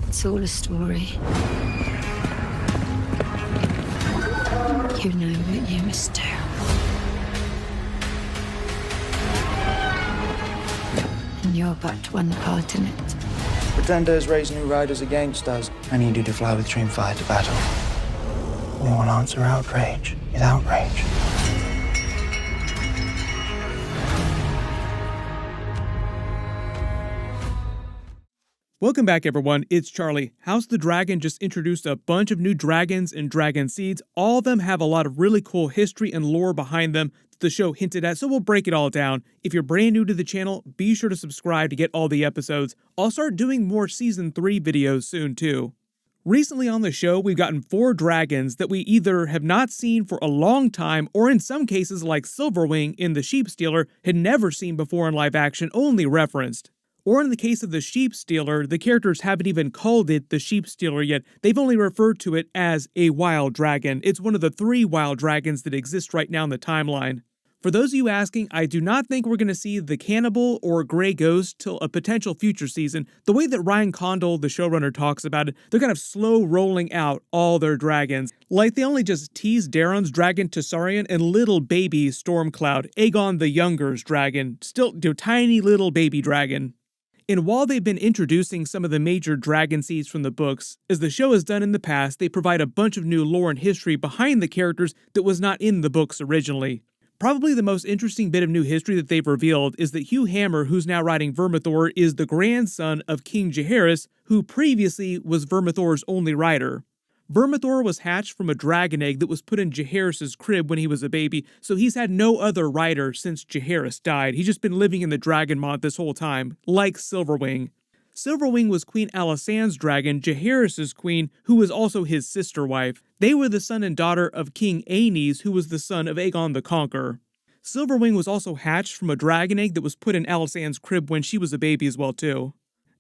It's all a story. You know what you must do. And you're but one part in it. Pretenders raise new riders against us. I need you to fly with Dreamfire to battle. We won't answer outrage with outrage. Welcome back, everyone. It's Charlie. House of the Dragon just introduced a bunch of new dragons and dragon seeds. All of them have a lot of really cool history and lore behind them that the show hinted at, so we'll break it all down. If you're brand new to the channel, be sure to subscribe to get all the episodes. I'll start doing more Season 3 videos soon, too. Recently on the show, we've gotten 4 dragons that we either have not seen for a long time, or in some cases, like Silverwing in The Sheep Stealer, had never seen before in live action, only referenced. Or in the case of the Sheep Stealer, the characters haven't even called it the Sheep Stealer yet. They've only referred to it as a wild dragon. It's one of the 3 wild dragons that exist right now in the timeline. For those of you asking, I do not think we're going to see the Cannibal or Grey Ghost till a potential future season. The way that Ryan Condal, the showrunner, talks about it, they're kind of slow rolling out all their dragons. Like they only just teased Daeron's dragon Tessarion and little baby Stormcloud, Aegon the Younger's dragon, still tiny little baby dragon. And while they've been introducing some of the major dragon seeds from the books, as the show has done in the past, they provide a bunch of new lore and history behind the characters that was not in the books originally. Probably the most interesting bit of new history that they've revealed is that Hugh Hammer, who's now writing Vermithor, is the grandson of King Jaehaerys, who previously was Vermithor's only writer. Vermithor was hatched from a dragon egg that was put in Jaehaerys' crib when he was a baby, so he's had no other writer since Jaehaerys died. He's just been living in the dragon mod this whole time, like Silverwing. Silverwing was Queen Alysanne's dragon, Jaehaerys' queen, who was also his sister wife. They were the son and daughter of King Aenys, who was the son of Aegon the Conqueror. Silverwing was also hatched from a dragon egg that was put in Alysanne's crib when she was a baby as well, too.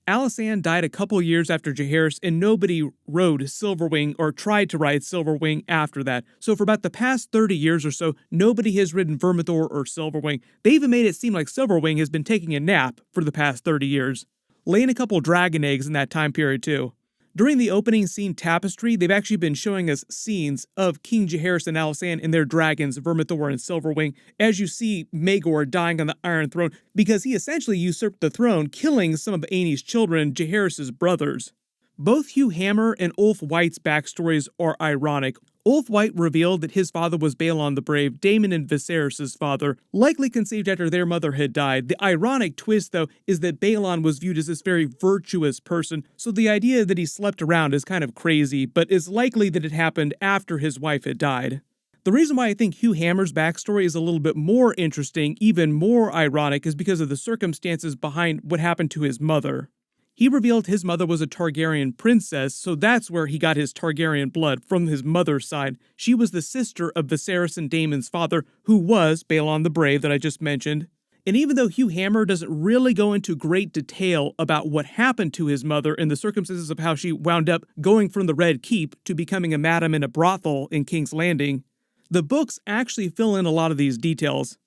Alysanne died a couple years after Jaehaerys, and nobody rode Silverwing or tried to ride Silverwing after that. So for about the past 30 years or so, nobody has ridden Vermithor or Silverwing. They even made it seem like Silverwing has been taking a nap for the past 30 years, laying a couple dragon eggs in that time period too. During the opening scene tapestry, they've actually been showing us scenes of King Jaehaerys and Alysanne and their dragons, Vermithor and Silverwing, as you see Maegor dying on the Iron Throne, because he essentially usurped the throne, killing some of Aenys' children, Jaehaerys' brothers. Both Hugh Hammer and Ulf White's backstories are ironic. Ulf White revealed that his father was Balon the Brave, Daemon and Viserys' father, likely conceived after their mother had died. The ironic twist, though, is that Balon was viewed as this very virtuous person, so the idea that he slept around is kind of crazy, but it's likely that it happened after his wife had died. The reason why I think Hugh Hammer's backstory is a little bit more interesting, even more ironic, is because of the circumstances behind what happened to his mother. He revealed his mother was a Targaryen princess, so that's where he got his Targaryen blood, from his mother's side. She was the sister of Viserys and Daemon's father, who was Balon the Brave that I just mentioned. And even though Hugh Hammer doesn't really go into great detail about what happened to his mother and the circumstances of how she wound up going from the Red Keep to becoming a madam in a brothel in King's Landing, the books actually fill in a lot of these details.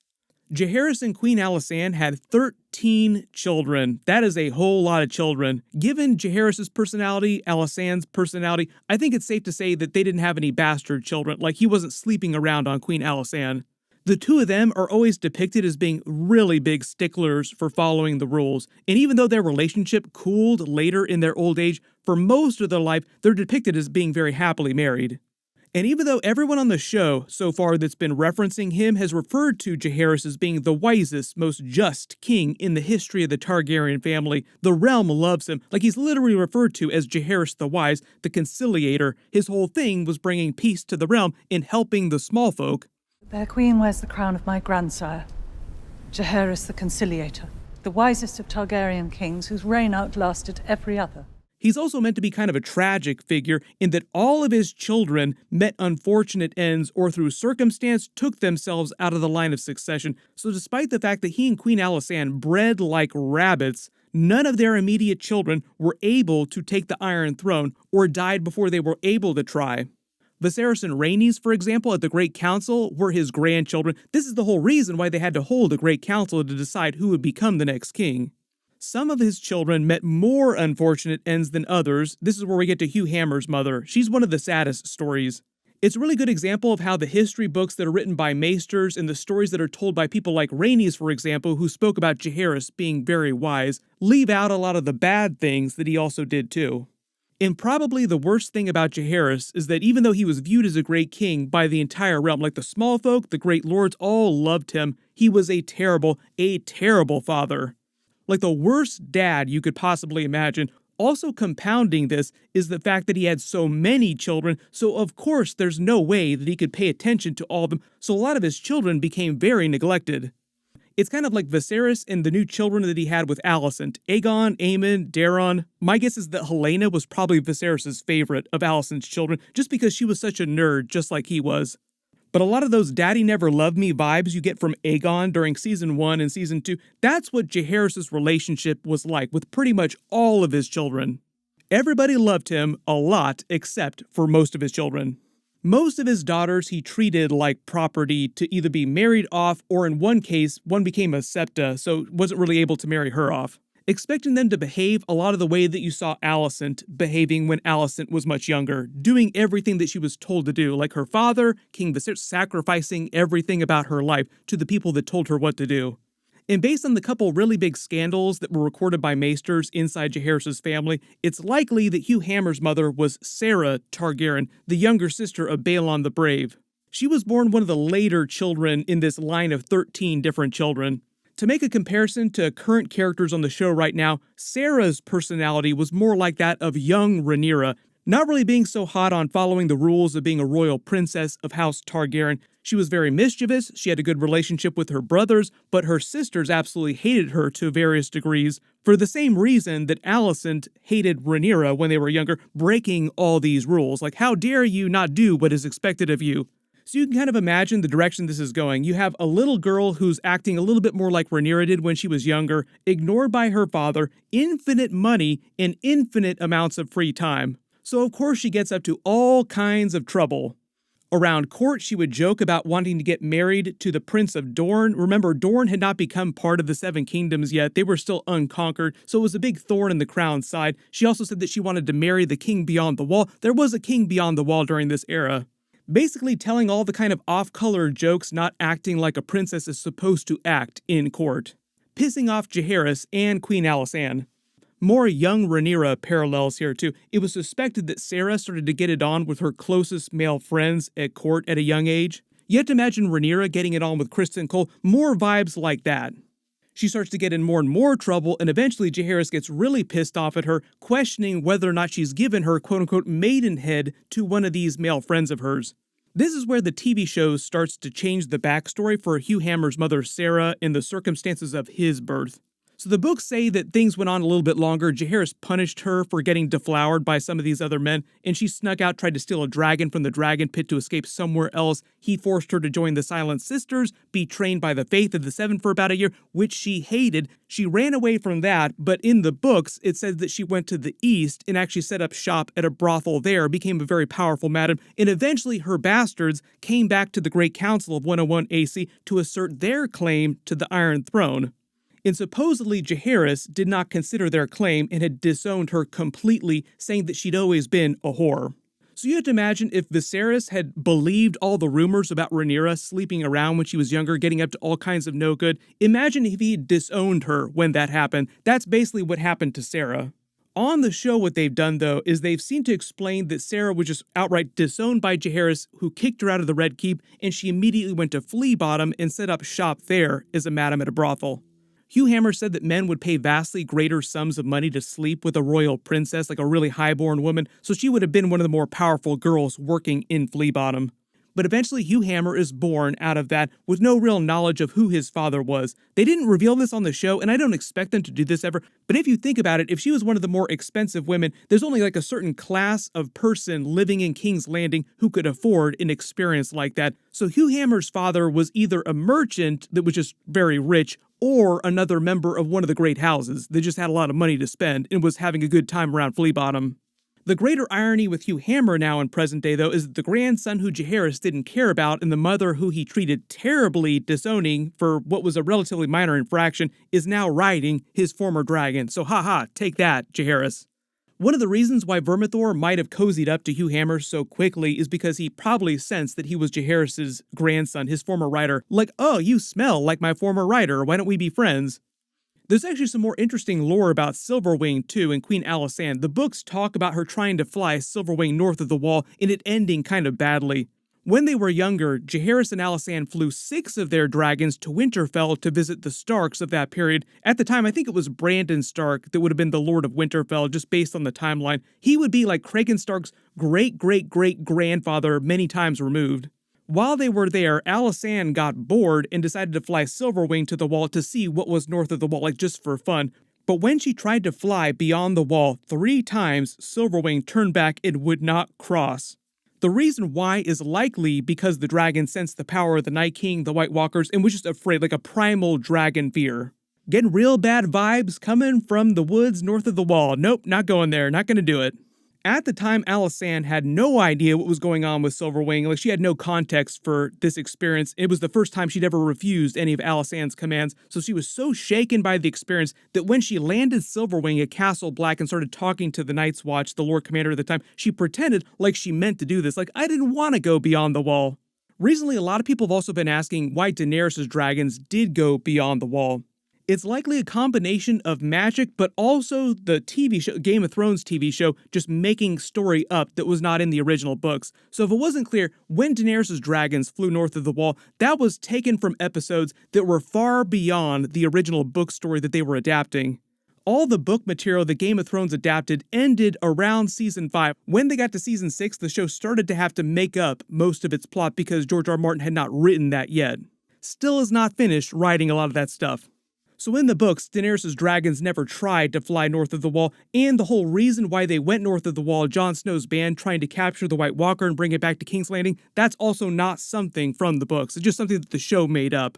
Jaehaerys and Queen Alysanne had 13 children. That is a whole lot of children. Given Jaehaerys' personality, Alysanne's personality, I think it's safe to say that they didn't have any bastard children, like he wasn't sleeping around on Queen Alysanne. The two of them are always depicted as being really big sticklers for following the rules, and even though their relationship cooled later in their old age, for most of their life, they're depicted as being very happily married. And even though everyone on the show so far that's been referencing him has referred to Jaehaerys as being the wisest, most just king in the history of the Targaryen family, the realm loves him. Like he's literally referred to as Jaehaerys the Wise, the Conciliator. His whole thing was bringing peace to the realm and helping the small folk. Their queen wears the crown of my grandsire, Jaehaerys the Conciliator, the wisest of Targaryen kings whose reign outlasted every other. He's also meant to be kind of a tragic figure in that all of his children met unfortunate ends or through circumstance took themselves out of the line of succession. So despite the fact that he and Queen Alysanne bred like rabbits, none of their immediate children were able to take the Iron Throne or died before they were able to try. Viserys and Rhaenys, for example, at the Great Council were his grandchildren. This is the whole reason why they had to hold a Great Council to decide who would become the next king. Some of his children met more unfortunate ends than others. This is where we get to Hugh Hammer's mother. She's one of the saddest stories. It's a really good example of how the history books that are written by maesters and the stories that are told by people like Rhaenys, for example, who spoke about Jaehaerys being very wise, leave out a lot of the bad things that he also did too. And probably the worst thing about Jaehaerys is that even though he was viewed as a great king by the entire realm, like the small folk, the great lords, all loved him, he was a terrible father. Like the worst dad you could possibly imagine. Also compounding this is the fact that he had so many children, so of course there's no way that he could pay attention to all of them, so a lot of his children became very neglected. It's kind of like Viserys and the new children that he had with Alicent. Aegon, Aemon, Daeron. My guess is that Helena was probably Viserys' favorite of Alicent's children, just because she was such a nerd, just like he was. But a lot of those daddy never loved me vibes you get from Aegon during season 1 and season 2, that's what Jaehaerys' relationship was like with pretty much all of his children. Everybody loved him a lot except for most of his children. Most of his daughters he treated like property to either be married off or in one case, one became a septa, so wasn't really able to marry her off. Expecting them to behave a lot of the way that you saw Alicent behaving when Alicent was much younger, doing everything that she was told to do, like her father, King Viserys, sacrificing everything about her life to the people that told her what to do. And based on the couple really big scandals that were recorded by maesters inside Jaehaerys' family, it's likely that Hugh Hammer's mother was Sarah Targaryen, the younger sister of Balon the Brave. She was born one of the later children in this line of 13 different children. To make a comparison to current characters on the show right now, Sarah's personality was more like that of young Rhaenyra, not really being so hot on following the rules of being a royal princess of House Targaryen. She was very mischievous, she had a good relationship with her brothers, but her sisters absolutely hated her to various degrees, for the same reason that Alicent hated Rhaenyra when they were younger, breaking all these rules. Like, how dare you not do what is expected of you? So you can kind of imagine the direction this is going. You have a little girl who's acting a little bit more like Rhaenyra did when she was younger, ignored by her father, infinite money, and infinite amounts of free time. So of course she gets up to all kinds of trouble. Around court, she would joke about wanting to get married to the Prince of Dorne. Remember, Dorne had not become part of the Seven Kingdoms yet. They were still unconquered, so it was a big thorn in the crown's side. She also said that she wanted to marry the king beyond the wall. There was a king beyond the wall during this era. Basically telling all the kind of off-color jokes not acting like a princess is supposed to act in court. Pissing off Jaehaerys and Queen Alysanne. More young Rhaenyra parallels here too. It was suspected that Sarah started to get it on with her closest male friends at court at a young age. You have to imagine Rhaenyra getting it on with Criston Cole, more vibes like that. She starts to get in more and more trouble, and eventually Jaehaerys gets really pissed off at her, questioning whether or not she's given her quote-unquote maidenhead to one of these male friends of hers. This is where the TV show starts to change the backstory for Hugh Hammer's mother Sarah and the circumstances of his birth. So the books say that things went on a little bit longer. Jaehaerys punished her for getting deflowered by some of these other men, and she snuck out, tried to steal a dragon from the dragon pit to escape somewhere else. He forced her to join the Silent Sisters, be trained by the Faith of the Seven for about a year, which she hated. She ran away from that, but in the books, it says that she went to the east and actually set up shop at a brothel there, became a very powerful madam, and eventually her bastards came back to the Great Council of 101 AC to assert their claim to the Iron Throne. And supposedly Jaehaerys did not consider their claim and had disowned her completely, saying that she'd always been a whore. So you have to imagine if Viserys had believed all the rumors about Rhaenyra sleeping around when she was younger, getting up to all kinds of no good. Imagine if he had disowned her when that happened. That's basically what happened to Sarah. On the show, what they've done, though, is they've seemed to explain that Sarah was just outright disowned by Jaehaerys, who kicked her out of the Red Keep, and she immediately went to Flea Bottom and set up shop there as a madam at a brothel. Hugh Hammer said that men would pay vastly greater sums of money to sleep with a royal princess, like a really highborn woman, so she would have been one of the more powerful girls working in Flea Bottom. But eventually Hugh Hammer is born out of that with no real knowledge of who his father was. They didn't reveal this on the show, and I don't expect them to do this ever, but if you think about it, if she was one of the more expensive women, there's only like a certain class of person living in King's Landing who could afford an experience like that. So Hugh Hammer's father was either a merchant that was just very rich, or another member of one of the great houses that just had a lot of money to spend and was having a good time around Flea Bottom. The greater irony with Hugh Hammer now in present day, though, is that the grandson who Jaehaerys didn't care about and the mother who he treated terribly disowning for what was a relatively minor infraction is now riding his former dragon. So haha, take that, Jaehaerys. One of the reasons why Vermithor might have cozied up to Hugh Hammer so quickly is because he probably sensed that he was Jaehaerys' grandson, his former rider. Like, oh, you smell like my former rider, why don't we be friends? There's actually some more interesting lore about Silverwing, too, and Queen Alysanne. The books talk about her trying to fly Silverwing north of the Wall, and it ending kind of badly. When they were younger, Jaehaerys and Alysanne flew 6 of their dragons to Winterfell to visit the Starks of that period. At the time, I think it was Brandon Stark that would have been the Lord of Winterfell, just based on the timeline. He would be like Kragan Stark's great-great-great-grandfather many times removed. While they were there, Alysanne got bored and decided to fly Silverwing to the Wall to see what was north of the Wall, like just for fun. But when she tried to fly beyond the Wall 3 times, Silverwing turned back and would not cross. The reason why is likely because the dragon sensed the power of the Night King, the White Walkers, and was just afraid, like a primal dragon fear. Getting real bad vibes coming from the woods north of the Wall. Nope, not going there, not gonna do it. At the time, Alysanne had no idea what was going on with Silverwing. Like, she had no context for this experience. It was the first time she'd ever refused any of Alysanne's commands, so she was so shaken by the experience that when she landed Silverwing at Castle Black and started talking to the Night's Watch, the Lord Commander at the time, she pretended like she meant to do this. Like, I didn't want to go beyond the Wall. Recently, a lot of people have also been asking why Daenerys' dragons did go beyond the Wall. It's likely a combination of magic, but also the TV show, Game of Thrones TV show, just making story up that was not in the original books. So if it wasn't clear, when Daenerys' dragons flew north of the Wall, that was taken from episodes that were far beyond the original book story that they were adapting. All the book material that Game of Thrones adapted ended around season 5. When they got to season 6, the show started to have to make up most of its plot because George R. R. Martin had not written that yet. Still is not finished writing a lot of that stuff. So in the books, Daenerys' dragons never tried to fly north of the Wall, and the whole reason why they went north of the Wall, Jon Snow's band trying to capture the White Walker and bring it back to King's Landing, that's also not something from the books. It's just something that the show made up.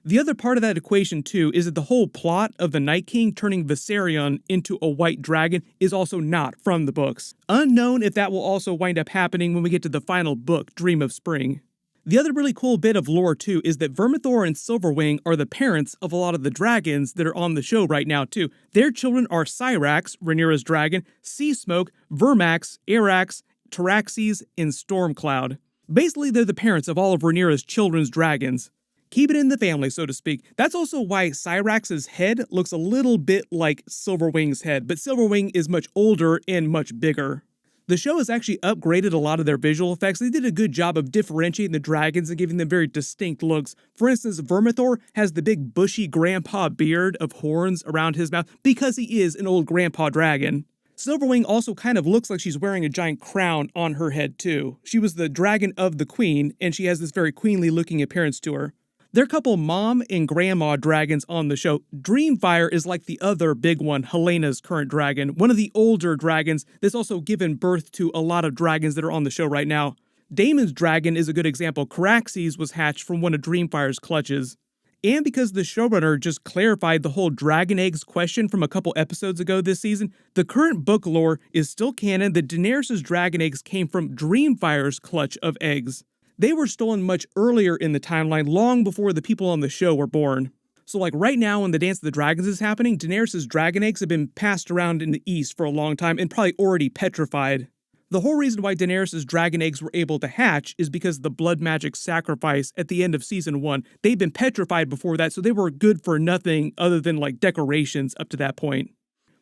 The other part of that equation, too, is that the whole plot of the Night King turning Viserion into a white dragon is also not from the books. Unknown if that will also wind up happening when we get to the final book, Dream of Spring. The other really cool bit of lore, too, is that Vermithor and Silverwing are the parents of a lot of the dragons that are on the show right now, too. Their children are Syrax, Rhaenyra's dragon, Seasmoke, Vermax, Arax, Taraxes, and Stormcloud. Basically, they're the parents of all of Rhaenyra's children's dragons. Keep it in the family, so to speak. That's also why Syrax's head looks a little bit like Silverwing's head, but Silverwing is much older and much bigger. The show has actually upgraded a lot of their visual effects. They did a good job of differentiating the dragons and giving them very distinct looks. For instance, Vermithor has the big bushy grandpa beard of horns around his mouth because he is an old grandpa dragon. Silverwing also kind of looks like she's wearing a giant crown on her head too. She was the dragon of the queen, and she has this very queenly looking appearance to her. There are a couple mom and grandma dragons on the show. Dreamfire is like the other big one, Helena's current dragon, one of the older dragons that's also given birth to a lot of dragons that are on the show right now. Daemon's dragon is a good example. Caraxes was hatched from one of Dreamfire's clutches. And because the showrunner just clarified the whole dragon eggs question from a couple episodes ago this season, the current book lore is still canon that Daenerys' dragon eggs came from Dreamfire's clutch of eggs. They were stolen much earlier in the timeline, long before the people on the show were born. So like right now when the Dance of the Dragons is happening, Daenerys' dragon eggs have been passed around in the East for a long time and probably already petrified. The whole reason why Daenerys' dragon eggs were able to hatch is because of the blood magic sacrifice at the end of season 1. They'd been petrified before that, so they were good for nothing other than like decorations up to that point.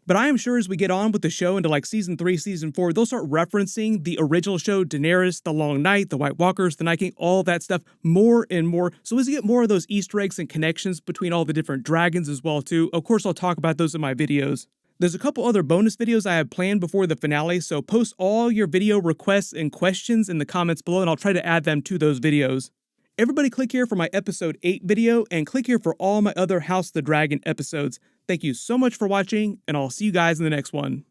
But I am sure as we get on with the show into like season 3, season 4, they'll start referencing the original show, Daenerys, the Long Night, the White Walkers, the Night King, all that stuff more and more. So as you get more of those Easter eggs and connections between all the different dragons as well too, of course I'll talk about those in my videos. There's a couple other bonus videos I have planned before the finale, so post all your video requests and questions in the comments below and I'll try to add them to those videos. Everybody click here for my episode 8 video and click here for all my other House of the Dragon episodes. Thank you so much for watching, and I'll see you guys in the next one.